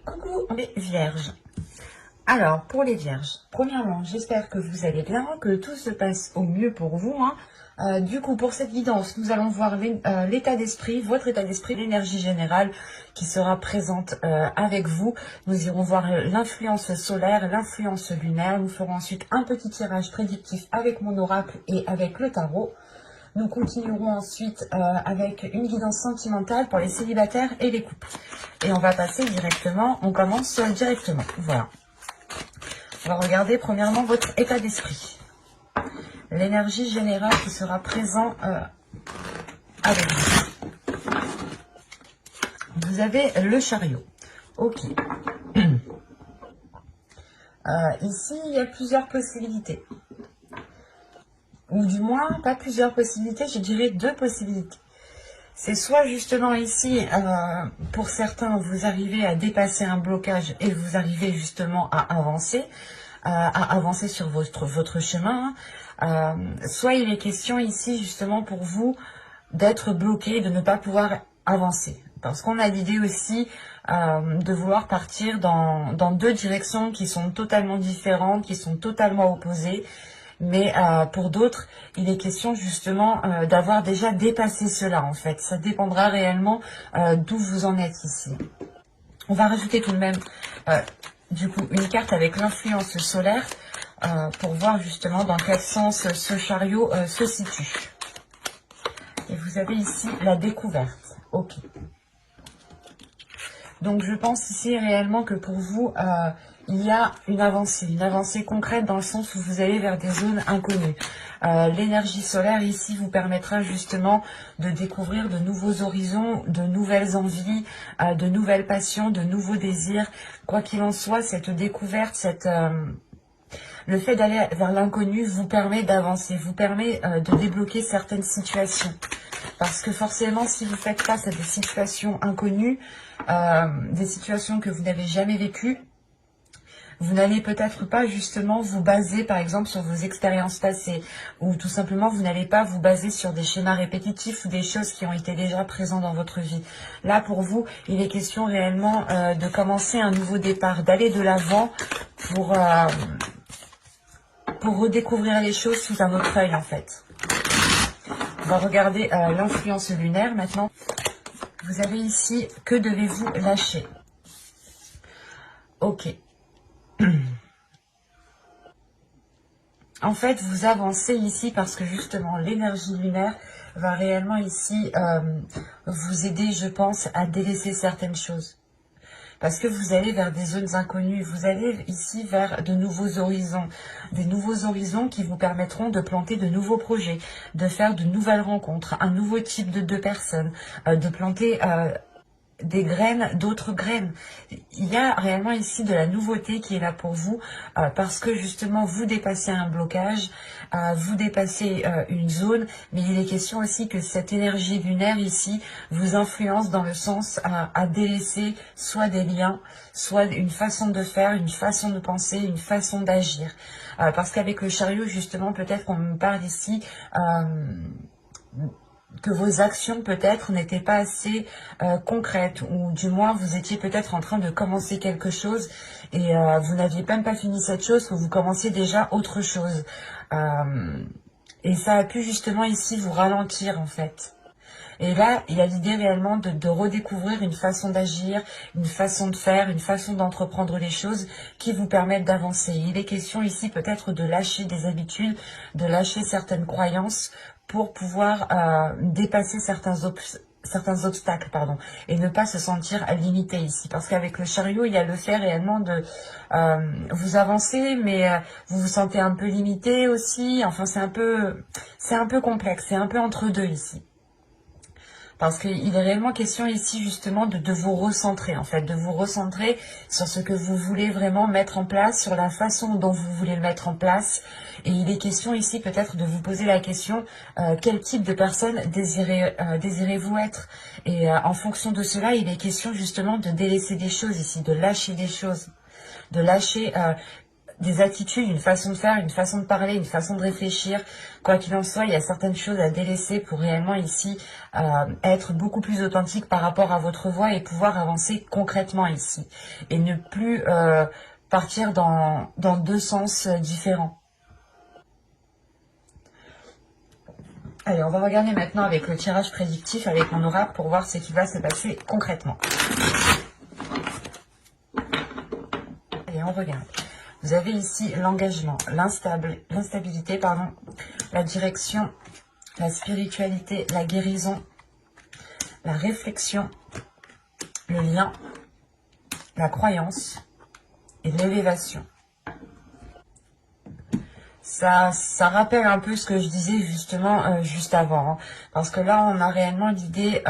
Coucou les vierges. Alors, pour les vierges, premièrement, j'espère que vous allez bien, que tout se passe au mieux pour vous, hein. Du coup, pour cette guidance, nous allons voir l'état d'esprit, votre état d'esprit, l'énergie générale qui sera présente avec vous. Nous irons voir l'influence solaire, l'influence lunaire. Nous ferons ensuite un petit tirage prédictif avec mon oracle et avec le tarot. Nous continuerons ensuite avec une guidance sentimentale pour les célibataires et les couples. Et on va passer directement, on commence directement. Voilà. On va regarder premièrement votre état d'esprit. L'énergie générale qui sera présente avec vous. Vous avez le chariot. Ok. Ici, il y a plusieurs possibilités. Ou du moins, pas plusieurs possibilités, je dirais 2 possibilités. C'est soit justement ici, pour certains, vous arrivez à dépasser un blocage et vous arrivez justement à avancer sur votre chemin. Soit il est question ici justement pour vous d'être bloqué, de ne pas pouvoir avancer. Parce qu'on a l'idée aussi de vouloir partir dans 2 directions qui sont totalement différentes, qui sont totalement opposées. Mais pour d'autres, il est question justement d'avoir déjà dépassé cela en fait. Ça dépendra réellement d'où vous en êtes ici. On va rajouter tout de même du coup une carte avec l'influence solaire pour voir justement dans quel sens ce chariot se situe. Et vous avez ici la découverte. Ok. Donc je pense ici réellement que pour vous, il y a une avancée concrète dans le sens où vous allez vers des zones inconnues. L'énergie solaire ici vous permettra justement de découvrir de nouveaux horizons, de nouvelles envies, de nouvelles passions, de nouveaux désirs. Quoi qu'il en soit, cette découverte, le fait d'aller vers l'inconnu vous permet d'avancer, vous permet de débloquer certaines situations. Parce que forcément, si vous faites face à des situations inconnues, des situations que vous n'avez jamais vécues, vous n'allez peut-être pas justement vous baser par exemple sur vos expériences passées, ou tout simplement vous n'allez pas vous baser sur des schémas répétitifs ou des choses qui ont été déjà présentes dans votre vie. Là pour vous, il est question réellement de commencer un nouveau départ, d'aller de l'avant pour redécouvrir les choses sous un autre œil en fait. On va regarder l'influence lunaire maintenant. Vous avez ici, que devez-vous lâcher? Ok. En fait, vous avancez ici parce que justement, l'énergie lunaire va réellement ici vous aider, je pense, à délaisser certaines choses. Parce que vous allez vers des zones inconnues, vous allez ici vers de nouveaux horizons. Des nouveaux horizons qui vous permettront de planter de nouveaux projets, de faire de nouvelles rencontres, un nouveau type de personnes, de planter des graines, d'autres graines. Il y a réellement ici de la nouveauté qui est là pour vous parce que justement vous dépassez un blocage, vous dépassez une zone, mais il est question aussi que cette énergie lunaire ici vous influence dans le sens à délaisser soit des liens, soit une façon de faire, une façon de penser, une façon d'agir. Parce qu'avec le chariot justement peut-être qu'on me parle ici que vos actions peut-être n'étaient pas assez concrètes, ou du moins vous étiez peut-être en train de commencer quelque chose et vous n'aviez même pas fini cette chose, que vous commenciez déjà autre chose. Et ça a pu justement ici vous ralentir en fait. Et là, il y a l'idée réellement de redécouvrir une façon d'agir, une façon de faire, une façon d'entreprendre les choses qui vous permettent d'avancer. Il est question ici peut-être de lâcher des habitudes, de lâcher certaines croyances pour pouvoir dépasser certains obstacles, pardon, et ne pas se sentir limité ici. Parce qu'avec le chariot, il y a le fait réellement de vous avancer, mais vous vous sentez un peu limité aussi. Enfin, c'est un peu complexe, c'est un peu entre deux ici. Parce qu'il est réellement question ici justement de vous recentrer en fait, de vous recentrer sur ce que vous voulez vraiment mettre en place, sur la façon dont vous voulez le mettre en place. Et il est question ici peut-être de vous poser la question, quel type de personne désirez-vous être? Et en fonction de cela, il est question justement de délaisser des choses ici, de lâcher des choses, de lâcher des attitudes, une façon de faire, une façon de parler, une façon de réfléchir. Quoi qu'il en soit, il y a certaines choses à délaisser pour réellement ici être beaucoup plus authentique par rapport à votre voix et pouvoir avancer concrètement ici. Et ne plus partir dans deux sens différents. Allez, on va regarder maintenant avec le tirage prédictif, avec mon oracle, pour voir ce qui va se passer concrètement. Allez, on regarde. Vous avez ici l'engagement, l'instabilité, pardon, la direction, la spiritualité, la guérison, la réflexion, le lien, la croyance et l'élévation. Ça rappelle un peu ce que je disais justement juste avant, hein, parce que là on a réellement l'idée,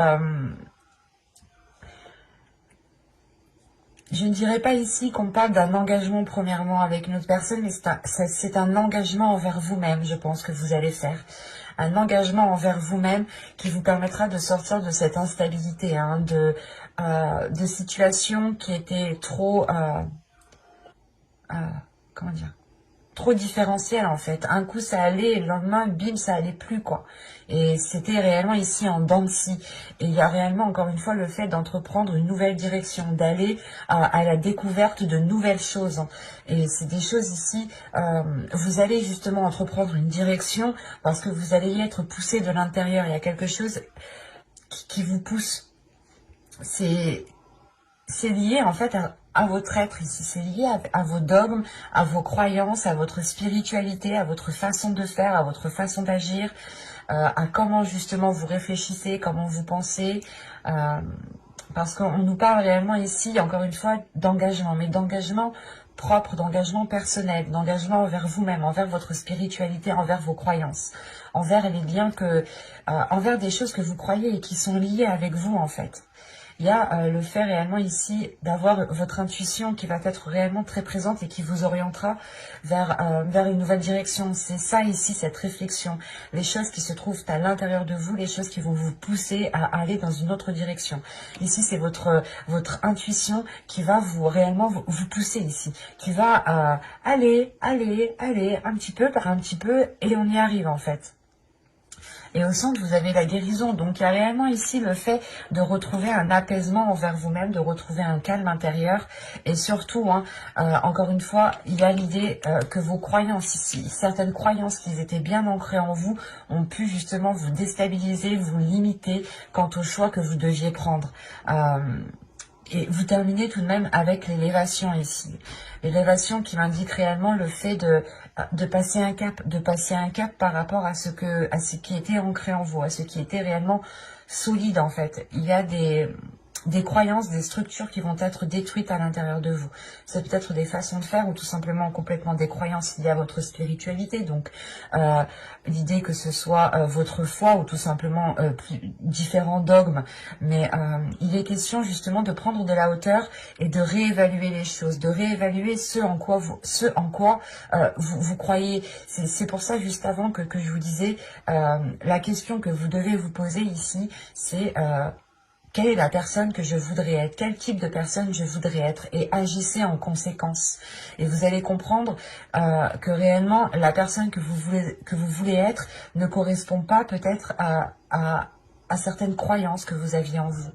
je ne dirais pas ici qu'on parle d'un engagement premièrement avec une autre personne, mais c'est un engagement envers vous-même, je pense que vous allez faire. Un engagement envers vous-même qui vous permettra de sortir de cette instabilité, hein, de situations qui étaient trop, comment dire, trop différentiel en fait. Un coup ça allait et le lendemain bim ça allait plus quoi. Et c'était réellement ici en dents de scie. Et il y a réellement encore une fois le fait d'entreprendre une nouvelle direction, d'aller à la découverte de nouvelles choses. Et c'est des choses ici, vous allez justement entreprendre une direction parce que vous allez y être poussé de l'intérieur. Il y a quelque chose qui vous pousse. C'est lié en fait à votre être ici, c'est lié à vos dogmes, à vos croyances, à votre spiritualité, à votre façon de faire, à votre façon d'agir, à comment justement vous réfléchissez, comment vous pensez, parce qu'on nous parle réellement ici, encore une fois, d'engagement, mais d'engagement propre, d'engagement personnel, d'engagement envers vous-même, envers votre spiritualité, envers vos croyances, envers les liens envers des choses que vous croyez et qui sont liées avec vous en fait. Il y a le fait réellement ici d'avoir votre intuition qui va être réellement très présente et qui vous orientera vers une nouvelle direction. C'est ça ici, cette réflexion. Les choses qui se trouvent à l'intérieur de vous, les choses qui vont vous pousser à aller dans une autre direction. Ici, c'est votre intuition qui va réellement vous pousser ici. Qui va aller un petit peu par un petit peu et on y arrive en fait. Et au centre, vous avez la guérison. Donc, il y a réellement ici le fait de retrouver un apaisement envers vous-même, de retrouver un calme intérieur. Et surtout, hein, encore une fois, il y a l'idée que vos croyances ici, certaines croyances qui étaient bien ancrées en vous, ont pu justement vous déstabiliser, vous limiter quant au choix que vous deviez prendre. Et vous terminez tout de même avec l'élévation ici. L'élévation qui m'indique réellement le fait de passer un cap, par rapport à ce qui était ancré en vous, à ce qui était réellement solide en fait. Il y a des croyances, des structures qui vont être détruites à l'intérieur de vous. C'est peut-être des façons de faire ou tout simplement complètement des croyances liées à votre spiritualité. Donc l'idée que ce soit votre foi ou tout simplement différents dogmes. Mais il est question justement de prendre de la hauteur et de réévaluer les choses, de réévaluer ce en quoi vous croyez. C'est pour ça juste avant que je vous disais, la question que vous devez vous poser ici, c'est quelle est la personne que je voudrais être? Quel type de personne je voudrais être? Et agissez en conséquence. Et vous allez comprendre que réellement, la personne que vous voulez être ne correspond pas peut-être à certaines croyances que vous aviez en vous.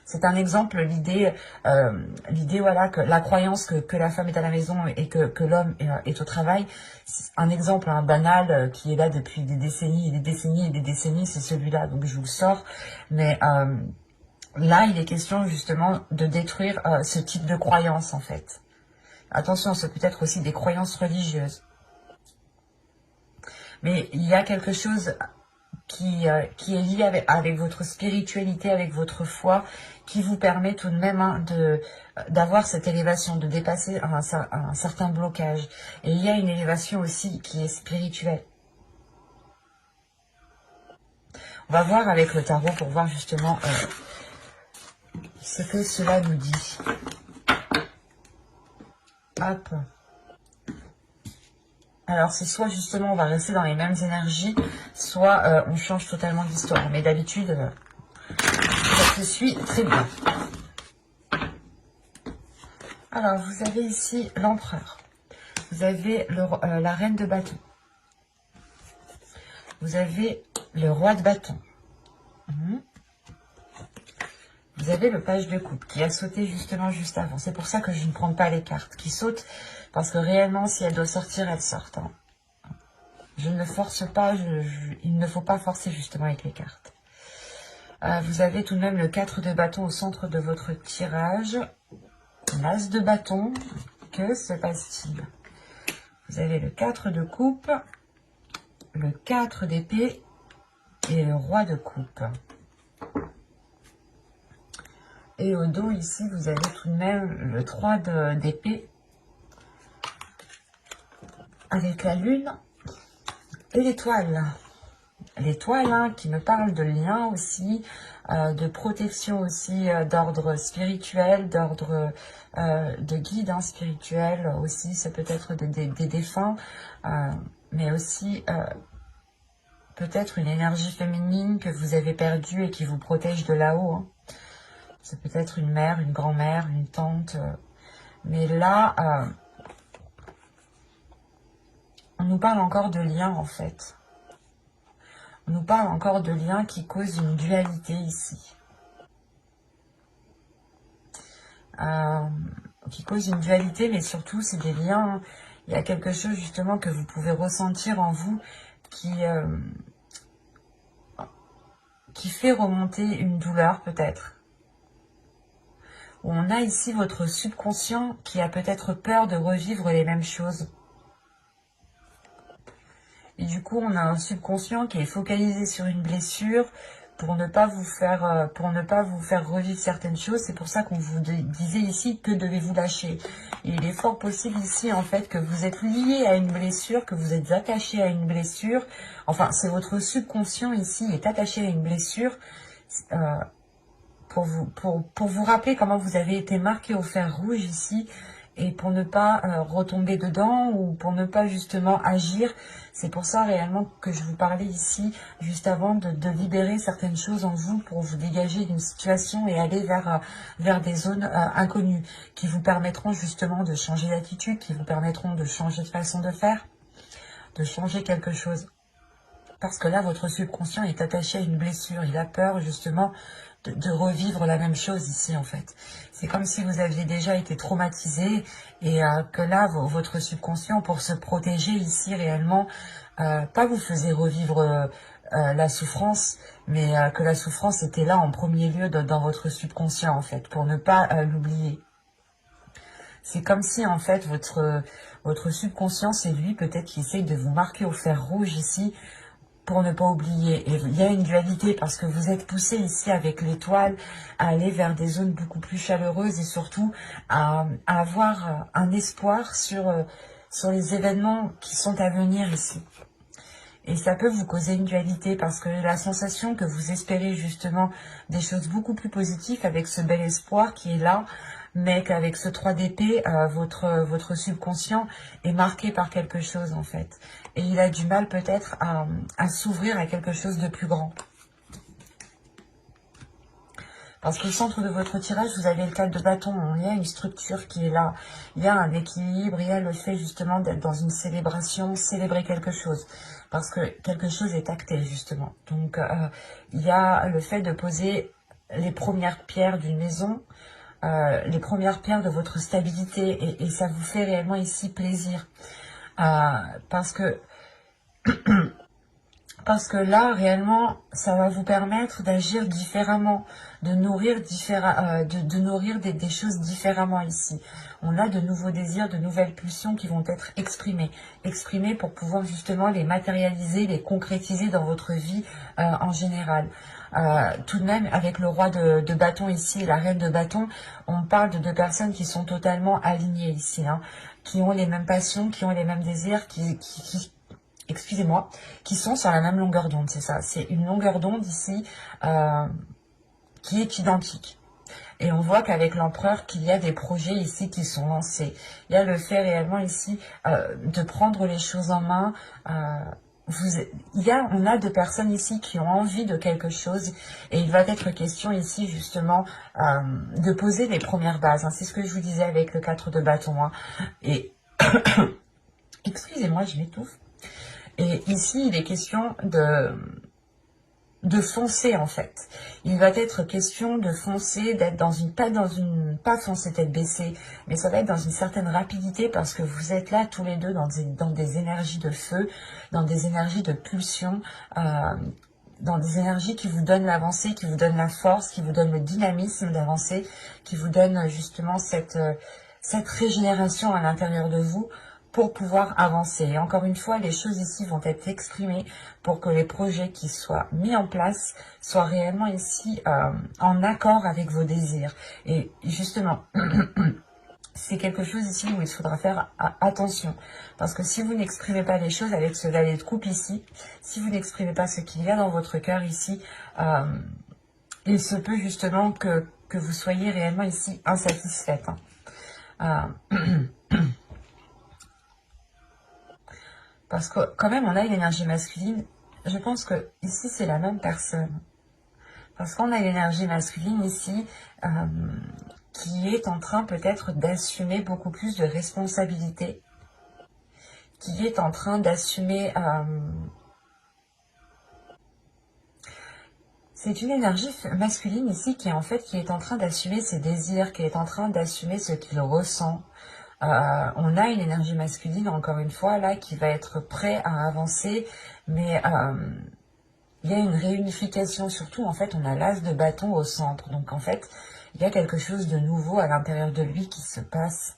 C'est un exemple, l'idée voilà, que la croyance que la femme est à la maison et que l'homme est au travail, un exemple banal qui est là depuis des décennies et des décennies et des décennies, c'est celui-là, donc je vous le sors. Mais là, il est question justement de détruire ce type de croyance en fait. Attention, c'est peut-être aussi des croyances religieuses. Mais il y a quelque chose qui est lié avec votre spiritualité, avec votre foi, qui vous permet tout de même d'avoir cette élévation, de dépasser un certain blocage. Et il y a une élévation aussi qui est spirituelle. On va voir avec le tarot pour voir justement ce que cela nous dit. Hop. Alors c'est soit justement on va rester dans les mêmes énergies, soit on change totalement d'histoire. Mais d'habitude, ça se suit très bien. Alors vous avez ici l'empereur. vous avez la reine de bâton. Vous avez le roi de bâton. Vous avez le page de coupe qui a sauté justement juste avant. C'est pour ça que je ne prends pas les cartes qui sautent. Parce que réellement, si elle doit sortir, elle sort. Hein. Je ne force pas. Il ne faut pas forcer justement avec les cartes. Vous avez tout de même le 4 de bâton au centre de votre tirage. L'as de bâton. Que se passe-t-il? Vous avez le 4 de coupe. Le 4 d'épée. Et le roi de coupe. Et au dos, ici, vous avez tout de même le 3 d'épée. Avec la lune et l'étoile. L'étoile hein, qui me parle de lien aussi, de protection aussi, d'ordre spirituel, d'ordre de guide hein, spirituel aussi. Ça peut être des défunts, mais aussi peut-être une énergie féminine que vous avez perdue et qui vous protège de là-haut. Hein. C'est peut-être une mère, une grand-mère, une tante. Mais là, on nous parle encore de liens en fait. On nous parle encore de liens qui causent une dualité ici. Qui causent une dualité, mais surtout c'est des liens. Il y a quelque chose justement que vous pouvez ressentir en vous qui fait remonter une douleur peut-être. On a ici votre subconscient qui a peut-être peur de revivre les mêmes choses. Et du coup, on a un subconscient qui est focalisé sur une blessure pour ne pas vous faire revivre certaines choses. C'est pour ça qu'on vous disait ici que devez-vous lâcher. Et il est fort possible ici, en fait, que vous êtes lié à une blessure, que vous êtes attaché à une blessure. Enfin, c'est votre subconscient ici est attaché à une blessure. Pour vous rappeler comment vous avez été marqué au fer rouge ici, et pour ne pas retomber dedans, ou pour ne pas justement agir. C'est pour ça réellement que je vous parlais ici, juste avant, de libérer certaines choses en vous, pour vous dégager d'une situation et aller vers des zones inconnues, qui vous permettront justement de changer d'attitude, qui vous permettront de changer de façon de faire, de changer quelque chose. Parce que là, votre subconscient est attaché à une blessure, il a peur justement de revivre la même chose ici en fait. C'est comme si vous aviez déjà été traumatisé et que là, votre subconscient, pour se protéger ici réellement, pas vous faisait revivre la souffrance, mais que la souffrance était là en premier lieu dans votre subconscient en fait, pour ne pas l'oublier. C'est comme si en fait votre subconscient, c'est lui peut-être qui essaye de vous marquer au fer rouge ici, pour ne pas oublier. Et il y a une dualité parce que vous êtes poussé ici avec l'étoile à aller vers des zones beaucoup plus chaleureuses et surtout à avoir un espoir sur les événements qui sont à venir ici. Et ça peut vous causer une dualité parce que la sensation que vous espérez justement des choses beaucoup plus positives avec ce bel espoir qui est là, mais qu'avec ce 3 d'épée, votre subconscient est marqué par quelque chose en fait. Et il a du mal peut-être à s'ouvrir à quelque chose de plus grand. Parce qu'au centre de votre tirage, vous avez le 4 de bâton. Il y a une structure qui est là. Il y a un équilibre. Il y a le fait justement d'être dans une célébration, célébrer quelque chose. Parce que quelque chose est acté justement. Donc il y a le fait de poser les premières pierres d'une maison. Les premières pierres de votre stabilité. Et ça vous fait réellement ici plaisir. Parce que là, réellement, ça va vous permettre d'agir différemment, de nourrir, de nourrir des choses différemment ici. On a de nouveaux désirs, de nouvelles pulsions qui vont être exprimées. Exprimées pour pouvoir justement les matérialiser, les concrétiser dans votre vie en général. Tout de même, avec le roi de bâton ici et la reine de bâton, on parle de 2 personnes qui sont totalement alignées ici, hein, qui ont les mêmes passions, qui ont les mêmes désirs, excusez-moi, qui sont sur la même longueur d'onde, c'est ça. C'est une longueur d'onde ici qui est identique. Et on voit qu'avec l'empereur, qu'il y a des projets ici qui sont lancés. Il y a le fait réellement ici de prendre les choses en main. On a 2 personnes ici qui ont envie de quelque chose. Et il va être question ici justement de poser les premières bases. Hein. C'est ce que je vous disais avec le 4 de bâton. Hein. Et Excusez-moi, je m'étouffe. Et ici, il est question de foncer en fait. Il va être question de foncer, d'être pas foncer tête baissée, mais ça va être dans une certaine rapidité parce que vous êtes là tous les deux dans des énergies de feu, dans des énergies de pulsion, dans des énergies qui vous donnent l'avancée, qui vous donnent la force, qui vous donnent le dynamisme d'avancer, qui vous donnent justement cette régénération à l'intérieur de vous pour pouvoir avancer. Et encore une fois, les choses ici vont être exprimées pour que les projets qui soient mis en place soient réellement ici en accord avec vos désirs. Et justement, c'est quelque chose ici où il faudra faire attention. Parce que si vous n'exprimez pas les choses avec ce valet de coupe ici, si vous n'exprimez pas ce qu'il y a dans votre cœur ici, il se peut justement que vous soyez réellement ici insatisfaite. Parce que quand même, on a une énergie masculine. Je pense que ici, c'est la même personne. Parce qu'on a l'énergie masculine ici qui est en train peut-être d'assumer beaucoup plus de responsabilités. Qui est en train d'assumer... c'est une énergie masculine ici qui est en train d'assumer ses désirs, qui est en train d'assumer ce qu'il ressent. On a une énergie masculine, encore une fois, là, qui va être prêt à avancer, mais il y a une réunification, surtout, en fait, on a l'as de bâton au centre, donc en fait, il y a quelque chose de nouveau à l'intérieur de lui qui se passe,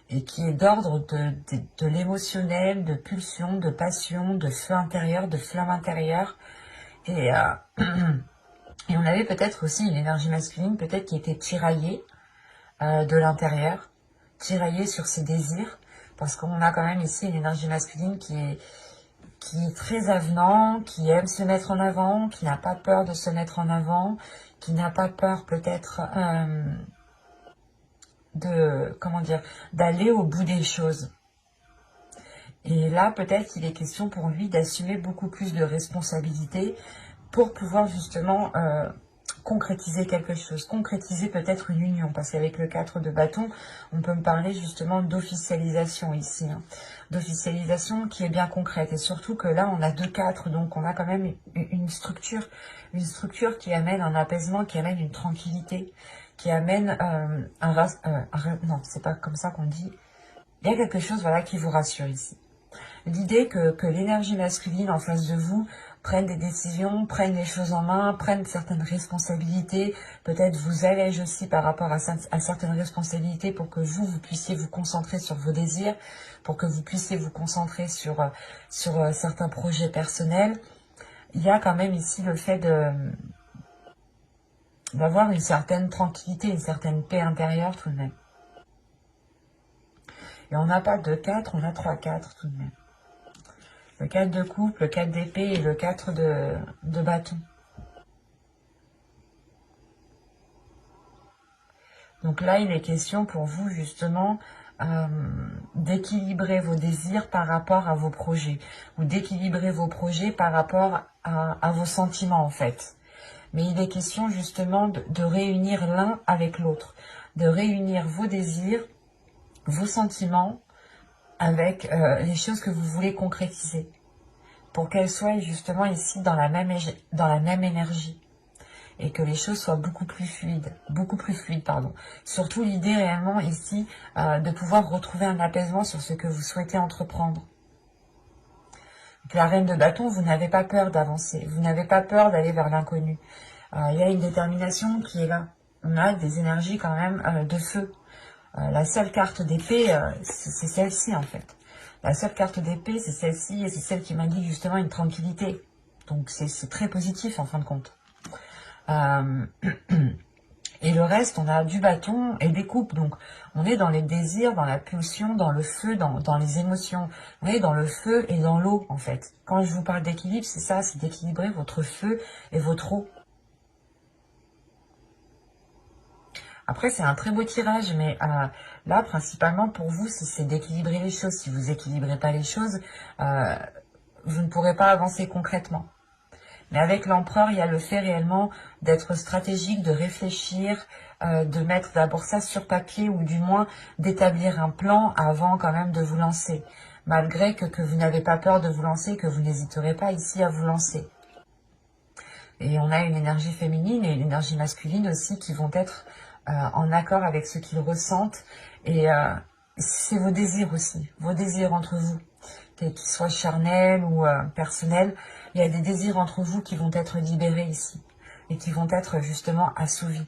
et qui est d'ordre de l'émotionnel, de pulsion, de passion, de feu intérieur, de flamme intérieure, et, et on avait peut-être aussi une énergie masculine, peut-être qui était tiraillée de l'intérieur, tiraillé sur ses désirs, parce qu'on a quand même ici une énergie masculine qui est très avenant, qui aime se mettre en avant, qui n'a pas peur de se mettre en avant, qui n'a pas peur peut-être d'aller au bout des choses. Et là, peut-être qu'il est question pour lui d'assumer beaucoup plus de responsabilités pour pouvoir justement concrétiser quelque chose, concrétiser peut-être une union, parce qu'avec le 4 de bâton, on peut me parler justement d'officialisation ici, hein. D'officialisation qui est bien concrète, et surtout que là on a 2-4, donc on a quand même une structure qui amène un apaisement, qui amène une tranquillité, qui amène non, c'est pas comme ça qu'on dit, il y a quelque chose voilà qui vous rassure ici. L'idée que l'énergie masculine en face de vous prenne des décisions, prenne les choses en main, prenne certaines responsabilités, peut-être vous allège aussi par rapport à certaines responsabilités pour que vous puissiez vous concentrer sur vos désirs, pour que vous puissiez vous concentrer sur certains projets personnels. Il y a quand même ici le fait d'avoir une certaine tranquillité, une certaine paix intérieure tout de même. Et on n'a pas 2-4, on a 3-4 tout de même. Le 4 de coupe, le 4 d'épée et le 4 de bâton. Donc là, il est question pour vous justement d'équilibrer vos désirs par rapport à vos projets. Ou d'équilibrer vos projets par rapport à vos sentiments en fait. Mais il est question justement de réunir l'un avec l'autre. De réunir vos désirs, vos sentiments, avec les choses que vous voulez concrétiser, pour qu'elles soient justement ici dans la même énergie, et que les choses soient beaucoup plus fluides, pardon. Surtout l'idée réellement ici de pouvoir retrouver un apaisement sur ce que vous souhaitez entreprendre. Donc, la reine de bâton, vous n'avez pas peur d'avancer, vous n'avez pas peur d'aller vers l'inconnu. Il y a une détermination qui est là. On a des énergies quand même de feu. La seule carte d'épée, c'est celle-ci en fait. La seule carte d'épée, c'est celle-ci, et c'est celle qui m'indique justement une tranquillité. Donc c'est très positif en fin de compte. Et le reste, on a du bâton et des coupes. Donc on est dans les désirs, dans la pulsion, dans le feu, dans les émotions. On est dans le feu et dans l'eau en fait. Quand je vous parle d'équilibre, c'est ça, c'est d'équilibrer votre feu et votre eau. Après, c'est un très beau tirage, mais là, principalement, pour vous, c'est d'équilibrer les choses. Si vous n'équilibrez pas les choses, vous ne pourrez pas avancer concrètement. Mais avec l'empereur, il y a le fait réellement d'être stratégique, de réfléchir, de mettre d'abord ça sur papier ou du moins d'établir un plan avant quand même de vous lancer. Malgré que vous n'avez pas peur de vous lancer, que vous n'hésiterez pas ici à vous lancer. Et on a une énergie féminine et une énergie masculine aussi qui vont être en accord avec ce qu'ils ressentent. Et c'est vos désirs aussi, vos désirs entre vous, qu'ils soient charnels ou personnels. Il y a des désirs entre vous qui vont être libérés ici et qui vont être justement assouvis.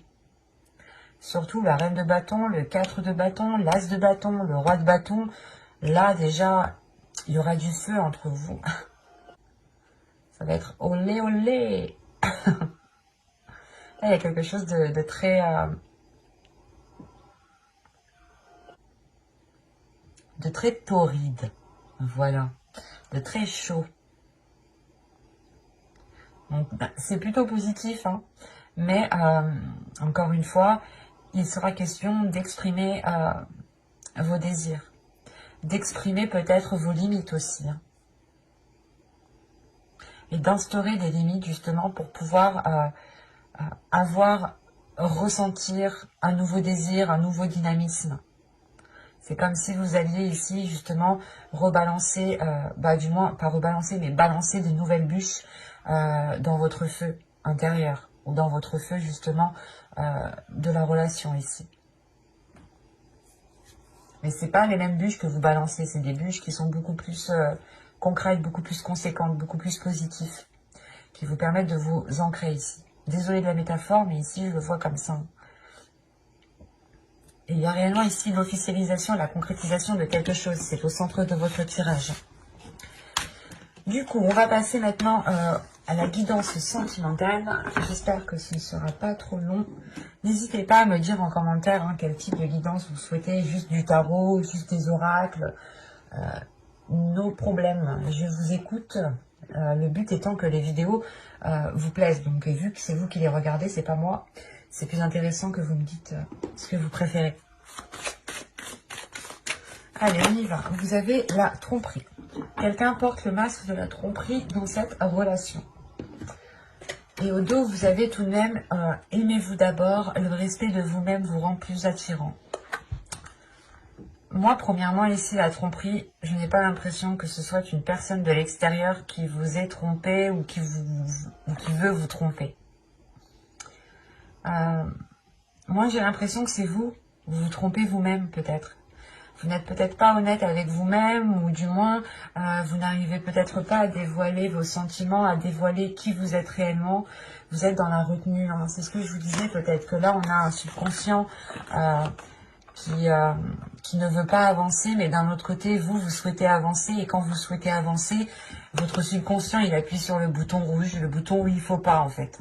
Surtout la reine de bâton, le 4 de bâton, l'as de bâton, le roi de bâton. Là déjà, il y aura du feu entre vous. Ça va être olé olé. Là, il y a quelque chose de très torride, voilà, de très chaud. Donc, c'est plutôt positif, hein, mais encore une fois, il sera question d'exprimer vos désirs, d'exprimer peut-être vos limites aussi, hein, et d'instaurer des limites justement pour pouvoir ressentir un nouveau désir, un nouveau dynamisme. C'est comme si vous alliez ici justement rebalancer, du moins pas rebalancer, mais balancer de nouvelles bûches dans votre feu intérieur ou dans votre feu justement de la relation ici. Mais c'est pas les mêmes bûches que vous balancez, c'est des bûches qui sont beaucoup plus concrètes, beaucoup plus conséquentes, beaucoup plus positives, qui vous permettent de vous ancrer ici. Désolée de la métaphore, mais ici je le vois comme ça. Et il y a réellement ici l'officialisation, la concrétisation de quelque chose. C'est au centre de votre tirage. Du coup, on va passer maintenant à la guidance sentimentale. J'espère que ce ne sera pas trop long. N'hésitez pas à me dire en commentaire quel type de guidance vous souhaitez. Juste du tarot, juste des oracles. Nos problèmes. Je vous écoute. Le but étant que les vidéos vous plaisent. Donc vu que c'est vous qui les regardez, c'est pas moi. C'est plus intéressant que vous me dites ce que vous préférez. Allez, on y va. Vous avez la tromperie. Quelqu'un porte le masque de la tromperie dans cette relation. Et au dos, vous avez tout de même aimez-vous d'abord. Le respect de vous-même vous rend plus attirant. Moi, premièrement, ici, la tromperie, je n'ai pas l'impression que ce soit une personne de l'extérieur qui vous ait trompé ou qui veut vous tromper. Moi, j'ai l'impression que c'est vous vous trompez vous-même, peut-être. Vous n'êtes peut-être pas honnête avec vous-même, ou du moins, vous n'arrivez peut-être pas à dévoiler vos sentiments, à dévoiler qui vous êtes réellement. Vous êtes dans la retenue. C'est ce que je vous disais, peut-être que là, on a un subconscient qui ne veut pas avancer, mais d'un autre côté, vous souhaitez avancer, et quand vous souhaitez avancer, votre subconscient, il appuie sur le bouton rouge, le bouton où il ne faut pas, en fait.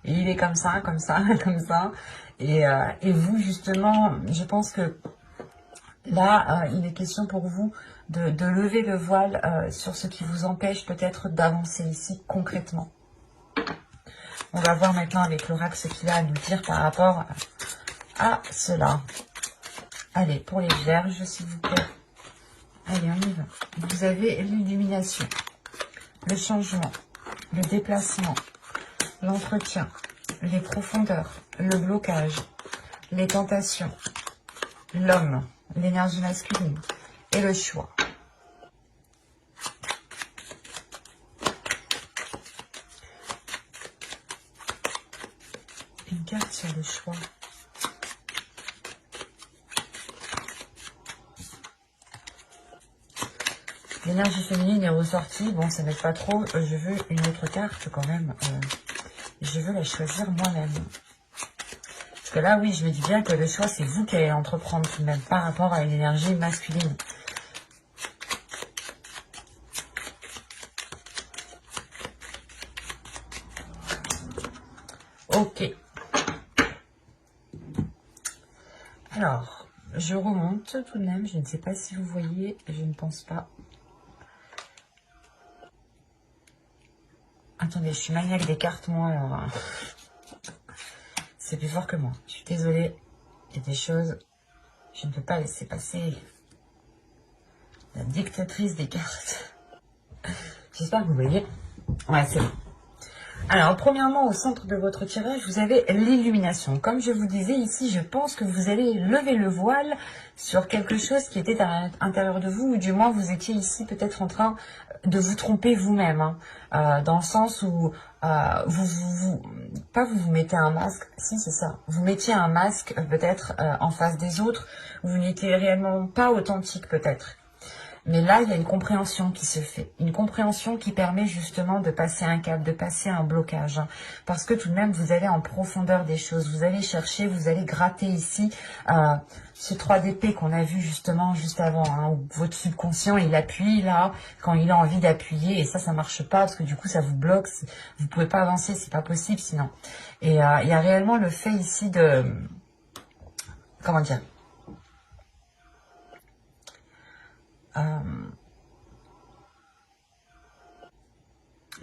Et il est comme ça, comme ça, comme ça. Et vous, justement, je pense que là, il est question pour vous de lever le voile sur ce qui vous empêche peut-être d'avancer ici concrètement. On va voir maintenant avec l'oracle ce qu'il a à nous dire par rapport à cela. Allez, pour les vierges, s'il vous plaît. Allez, on y va. Vous avez l'illumination, le changement, le déplacement, l'entretien, les profondeurs, le blocage, les tentations, l'homme, l'énergie masculine et le choix. Une carte sur le choix. L'énergie féminine est ressortie. Bon, ça n'aide pas trop. Je veux une autre carte quand même. Je veux la choisir moi-même. Parce que là, oui, je me dis bien que le choix, c'est vous qui allez entreprendre tout de même par rapport à une énergie masculine. Ok. Alors, je remonte tout de même. Je ne sais pas si vous voyez. Je ne pense pas. Attendez, je suis maniaque des cartes, moi, alors... C'est plus fort que moi. Je suis désolée. Il y a des choses... Je ne peux pas laisser passer. La dictatrice des cartes. J'espère que vous voyez. Ouais, c'est bon. Alors, premièrement, au centre de votre tirage, vous avez l'illumination. Comme je vous disais ici, je pense que vous allez lever le voile sur quelque chose qui était à l'intérieur de vous, ou du moins vous étiez ici peut-être en train de vous tromper vous-même, hein. Dans le sens où pas vous mettez un masque, si c'est ça, vous mettiez un masque peut-être en face des autres, vous n'étiez réellement pas authentique peut-être. Mais là, il y a une compréhension qui se fait. Une compréhension qui permet justement de passer un cap, de passer un blocage, hein. Parce que tout de même, vous allez en profondeur des choses. Vous allez chercher, vous allez gratter ici ce 3 d'épée qu'on a vu justement juste avant, hein, où votre subconscient, il appuie là, quand il a envie d'appuyer. Et ça marche pas parce que du coup, ça vous bloque. Vous pouvez pas avancer, c'est pas possible sinon. Et il y a réellement le fait ici de... Comment dire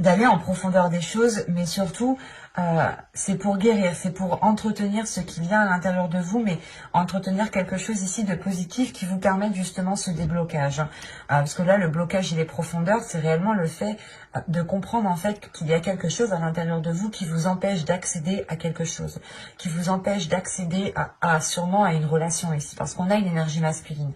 d'aller en profondeur des choses, mais surtout, c'est pour guérir, c'est pour entretenir ce qu'il y a à l'intérieur de vous, mais entretenir quelque chose ici de positif qui vous permette justement ce déblocage, hein. Parce que là, le blocage et les profondeurs, c'est réellement le fait de comprendre en fait qu'il y a quelque chose à l'intérieur de vous qui vous empêche d'accéder à quelque chose, qui vous empêche d'accéder sûrement à une relation ici, parce qu'on a une énergie masculine.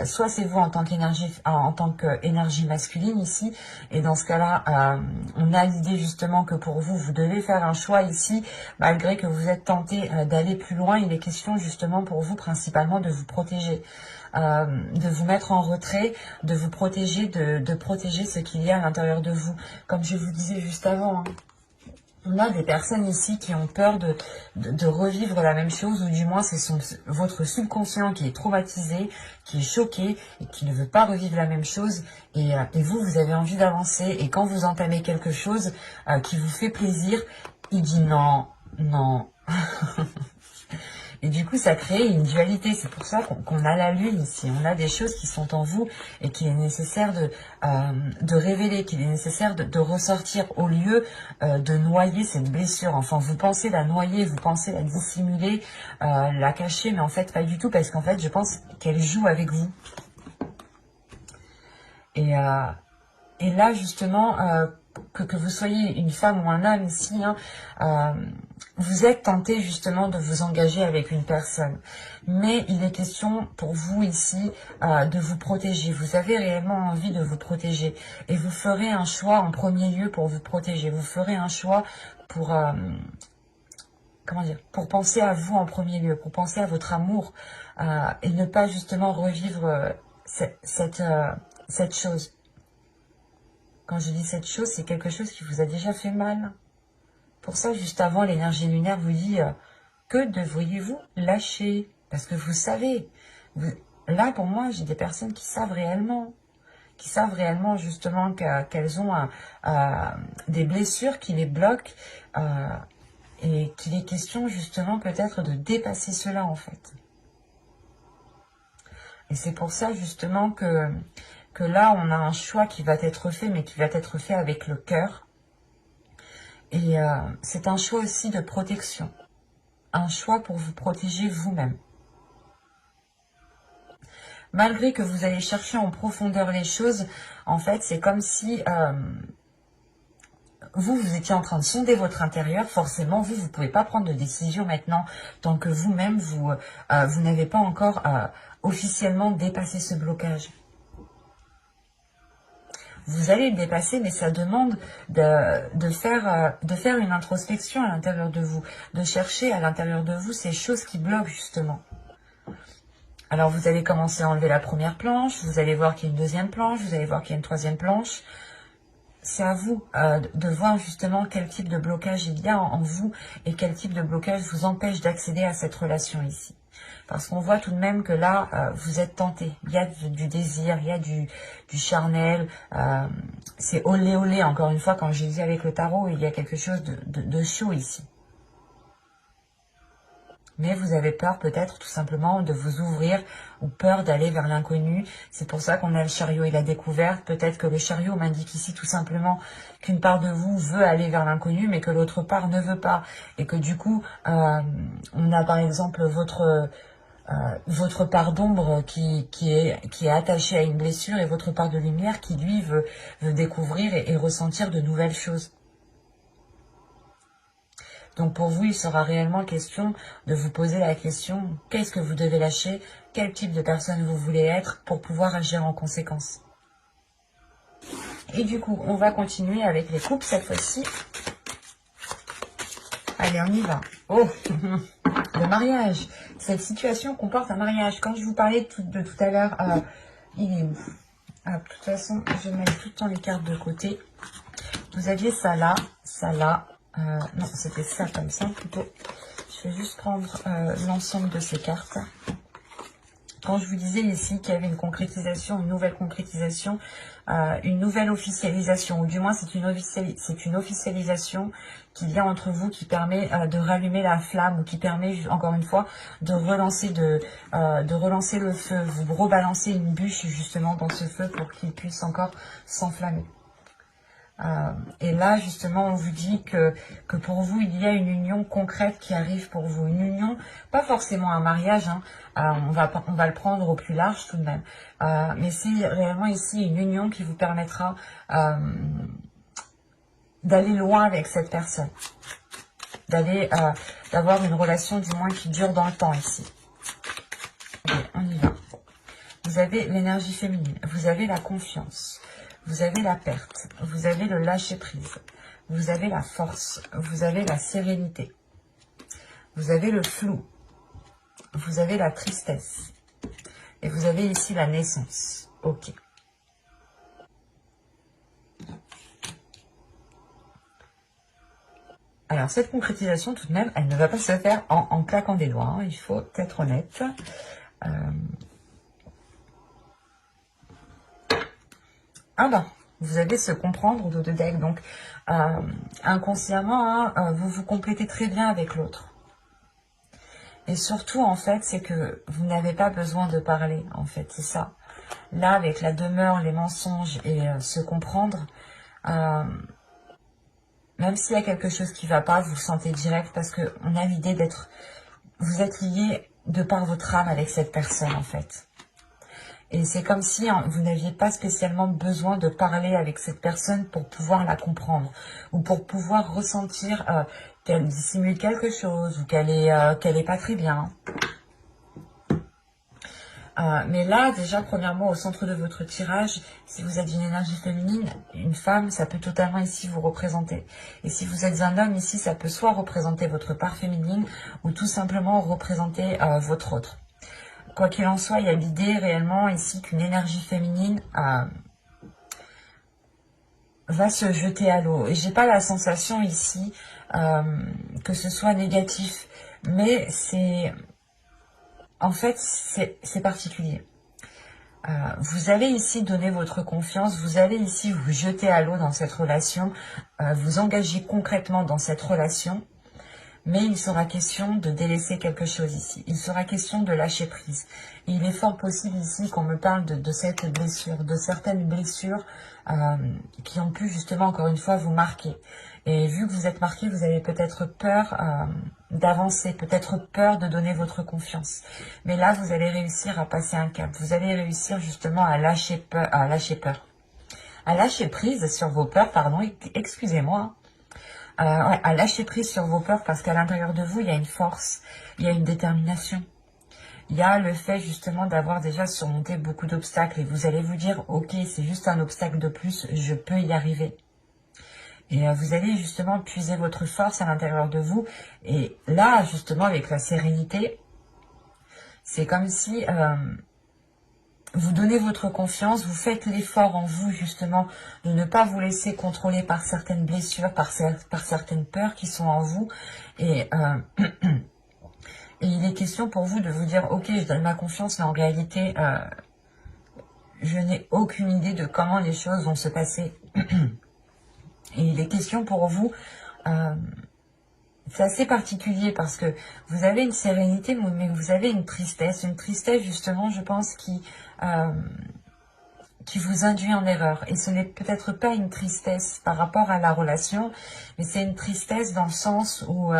Soit c'est vous en tant qu'énergie masculine ici, et dans ce cas-là, on a l'idée justement que pour vous, vous devez faire un choix ici, malgré que vous êtes tenté d'aller plus loin. Il est question justement pour vous principalement de vous protéger, de vous mettre en retrait, de vous protéger, de protéger ce qu'il y a à l'intérieur de vous. Comme je vous disais juste avant, hein. On a des personnes ici qui ont peur de revivre la même chose, ou du moins c'est votre subconscient qui est traumatisé, qui est choqué et qui ne veut pas revivre la même chose. Et vous, vous avez envie d'avancer. Et quand vous entamez quelque chose qui vous fait plaisir, il dit non, non. Et du coup, ça crée une dualité. C'est pour ça qu'on a la lune ici. On a des choses qui sont en vous et qu'il est nécessaire de révéler, qu'il est nécessaire de ressortir au lieu de noyer cette blessure. Enfin, vous pensez la noyer, vous pensez la dissimuler, la cacher, mais en fait, pas du tout, parce qu'en fait, je pense qu'elle joue avec vous. Et là, justement, que vous soyez une femme ou un homme ici, hein, vous êtes tenté justement de vous engager avec une personne. Mais il est question pour vous ici de vous protéger. Vous avez réellement envie de vous protéger. Et vous ferez un choix en premier lieu pour vous protéger. Vous ferez un choix pour... comment dire, pour penser à vous en premier lieu, pour penser à votre amour et ne pas justement revivre cette chose. Quand je dis cette chose, c'est quelque chose qui vous a déjà fait mal. Pour ça, juste avant, l'énergie lunaire vous dit que devriez-vous lâcher? Parce que vous savez. Là, pour moi, j'ai des personnes qui savent réellement justement qu'elles ont des blessures qui les bloquent et qu'il est question justement peut-être de dépasser cela en fait. Et c'est pour ça justement que là, on a un choix qui va être fait, mais qui va être fait avec le cœur. Et c'est un choix aussi de protection. Un choix pour vous protéger vous-même. Malgré que vous allez chercher en profondeur les choses, en fait, c'est comme si vous étiez en train de sonder votre intérieur. Forcément, vous ne pouvez pas prendre de décision maintenant tant que vous-même, vous n'avez pas encore officiellement dépassé ce blocage. Vous allez le dépasser, mais ça demande de faire une introspection à l'intérieur de vous, de chercher à l'intérieur de vous ces choses qui bloquent justement. Alors vous allez commencer à enlever la première planche, vous allez voir qu'il y a une deuxième planche, vous allez voir qu'il y a une troisième planche. C'est à vous de voir justement quel type de blocage il y a en vous et quel type de blocage vous empêche d'accéder à cette relation ici. Parce qu'on voit tout de même que là, vous êtes tenté. Il y a du désir, il y a du charnel. C'est olé olé, encore une fois, quand j'ai dit avec le tarot, il y a quelque chose de chaud ici. Mais vous avez peur peut-être tout simplement de vous ouvrir ou peur d'aller vers l'inconnu. C'est pour ça qu'on a le chariot et la découverte. Peut-être que le chariot m'indique ici tout simplement qu'une part de vous veut aller vers l'inconnu, mais que l'autre part ne veut pas. Et que du coup, on a par exemple votre part d'ombre qui est attachée à une blessure et votre part de lumière qui lui veut découvrir et ressentir de nouvelles choses. Donc pour vous, il sera réellement question de vous poser la question, qu'est-ce que vous devez lâcher, quel type de personne vous voulez être pour pouvoir agir en conséquence. Et du coup, on va continuer avec les couples cette fois-ci. Allez, on y va. Oh, le mariage. Cette situation comporte un mariage. Quand je vous parlais de tout à l'heure, il est où? De toute façon, je vais mettre tout le temps les cartes de côté. Vous aviez ça là, ça là. Non, c'était ça comme ça plutôt. Je vais juste prendre l'ensemble de ces cartes. Quand je vous disais ici qu'il y avait une concrétisation, une nouvelle concrétisation, une nouvelle officialisation, ou du moins c'est une officialisation qu'il y a entre vous qui permet de rallumer la flamme, ou qui permet, encore une fois, de relancer le feu, vous rebalancer une bûche justement dans ce feu pour qu'il puisse encore s'enflammer. Et là, justement, on vous dit que pour vous, il y a une union concrète qui arrive pour vous. Une union, pas forcément un mariage, hein, on va le prendre au plus large tout de même. Mais c'est réellement ici une union qui vous permettra d'aller loin avec cette personne. D'avoir une relation du moins qui dure dans le temps ici. Allez, on y va. Vous avez l'énergie féminine, vous avez la confiance. Vous avez la perte, vous avez le lâcher-prise, vous avez la force, vous avez la sérénité, vous avez le flou, vous avez la tristesse, et vous avez ici la naissance. Ok. Alors, cette concrétisation, tout de même, elle ne va pas se faire en claquant des doigts, hein, il faut être honnête. Ah ben, vous avez se comprendre de deck, donc inconsciemment, hein, vous vous complétez très bien avec l'autre. Et surtout, en fait, c'est que vous n'avez pas besoin de parler, en fait, c'est ça. Là, avec la demeure, les mensonges et se comprendre, même s'il y a quelque chose qui ne va pas, vous le sentez direct parce qu'on a l'idée d'être... Vous êtes lié de par votre âme avec cette personne, en fait. Et c'est comme si vous n'aviez pas spécialement besoin de parler avec cette personne pour pouvoir la comprendre. Ou pour pouvoir ressentir qu'elle dissimule quelque chose ou qu'elle est pas très bien. Mais là, déjà, premièrement, au centre de votre tirage, si vous êtes une énergie féminine, une femme, ça peut totalement ici vous représenter. Et si vous êtes un homme, ici, ça peut soit représenter votre part féminine ou tout simplement représenter votre autre. Quoi qu'il en soit, il y a l'idée réellement ici qu'une énergie féminine va se jeter à l'eau. Et j'ai pas la sensation ici que ce soit négatif, mais c'est... En fait, c'est particulier. Vous allez ici donner votre confiance, vous allez ici vous jeter à l'eau dans cette relation, vous engager concrètement dans cette relation, mais il sera question de délaisser quelque chose ici. Il sera question de lâcher prise. Et il est fort possible ici qu'on me parle de cette blessure, de certaines blessures qui ont pu justement, encore une fois, vous marquer. Et vu que vous êtes marqué, vous avez peut-être peur d'avancer, peut-être peur de donner votre confiance. Mais là, vous allez réussir à passer un cap. Vous allez réussir justement à lâcher peur, à lâcher prise sur vos peurs, pardon, excusez-moi. À lâcher prise sur vos peurs parce qu'à l'intérieur de vous, il y a une force, il y a une détermination. Il y a le fait justement d'avoir déjà surmonté beaucoup d'obstacles et vous allez vous dire, ok, c'est juste un obstacle de plus, je peux y arriver. Et vous allez justement puiser votre force à l'intérieur de vous. Et là, justement, avec la sérénité, c'est comme si... vous donnez votre confiance, vous faites l'effort en vous justement de ne pas vous laisser contrôler par certaines blessures, par certaines peurs qui sont en vous. Et il est question pour vous de vous dire, ok, je donne ma confiance, mais en réalité, je n'ai aucune idée de comment les choses vont se passer. Et il est question pour vous... c'est assez particulier parce que vous avez une sérénité, mais vous avez une tristesse justement, je pense, qui vous induit en erreur. Et ce n'est peut-être pas une tristesse par rapport à la relation, mais c'est une tristesse dans le sens où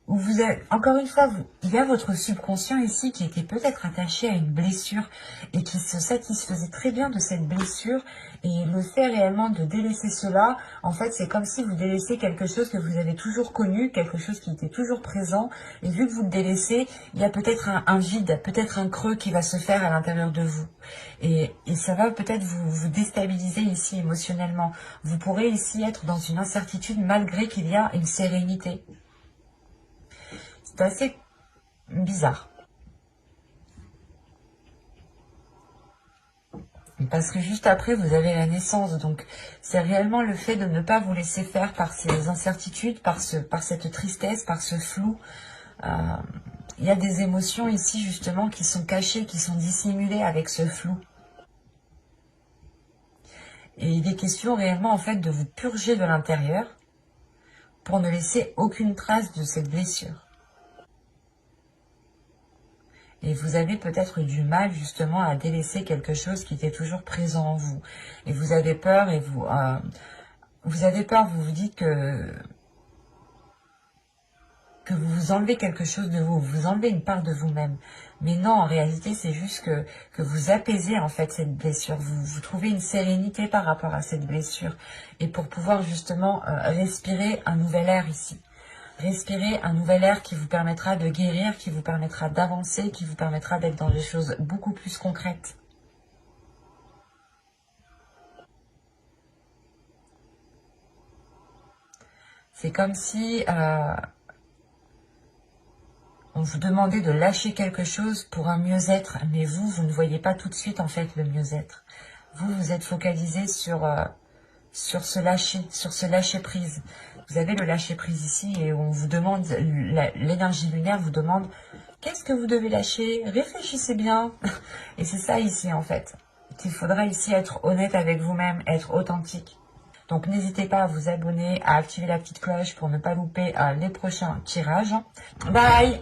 où vous êtes, encore une fois, il y a votre subconscient ici qui était peut-être attaché à une blessure et qui se satisfaisait très bien de cette blessure, et le fait réellement de délaisser cela, en fait, c'est comme si vous délaissez quelque chose que vous avez toujours connu, quelque chose qui était toujours présent, et vu que vous le délaissez, il y a peut-être un vide, peut-être un creux qui va se faire à l'intérieur de vous. Et ça va peut-être vous déstabiliser ici émotionnellement. Vous pourrez ici être dans une incertitude malgré qu'il y a une sérénité. C'est assez bizarre. Parce que juste après, vous avez la naissance. Donc, c'est réellement le fait de ne pas vous laisser faire par ces incertitudes, par cette tristesse, par ce flou. Il y a des émotions ici, justement, qui sont cachées, qui sont dissimulées avec ce flou. Et il est question réellement, en fait, de vous purger de l'intérieur pour ne laisser aucune trace de cette blessure. Et vous avez peut-être du mal justement à délaisser quelque chose qui était toujours présent en vous. Et vous avez peur et vous avez peur, vous vous dites que vous vous enlevez quelque chose de vous, vous enlevez une part de vous-même. Mais non, en réalité, c'est juste que vous apaisez en fait cette blessure. Vous trouvez une sérénité par rapport à cette blessure. Et pour pouvoir justement respirer un nouvel air ici. Respirer un nouvel air qui vous permettra de guérir, qui vous permettra d'avancer, qui vous permettra d'être dans des choses beaucoup plus concrètes. C'est comme si on vous demandait de lâcher quelque chose pour un mieux-être, mais vous ne voyez pas tout de suite en fait le mieux-être. Vous êtes focalisé sur ce lâcher prise. Vous avez le lâcher prise ici et on vous demande, l'énergie lunaire vous demande, qu'est-ce que vous devez lâcher? Réfléchissez bien. Et c'est ça ici en fait. Il faudra ici être honnête avec vous-même, être authentique. Donc n'hésitez pas à vous abonner, à activer la petite cloche pour ne pas louper les prochains tirages. Bye!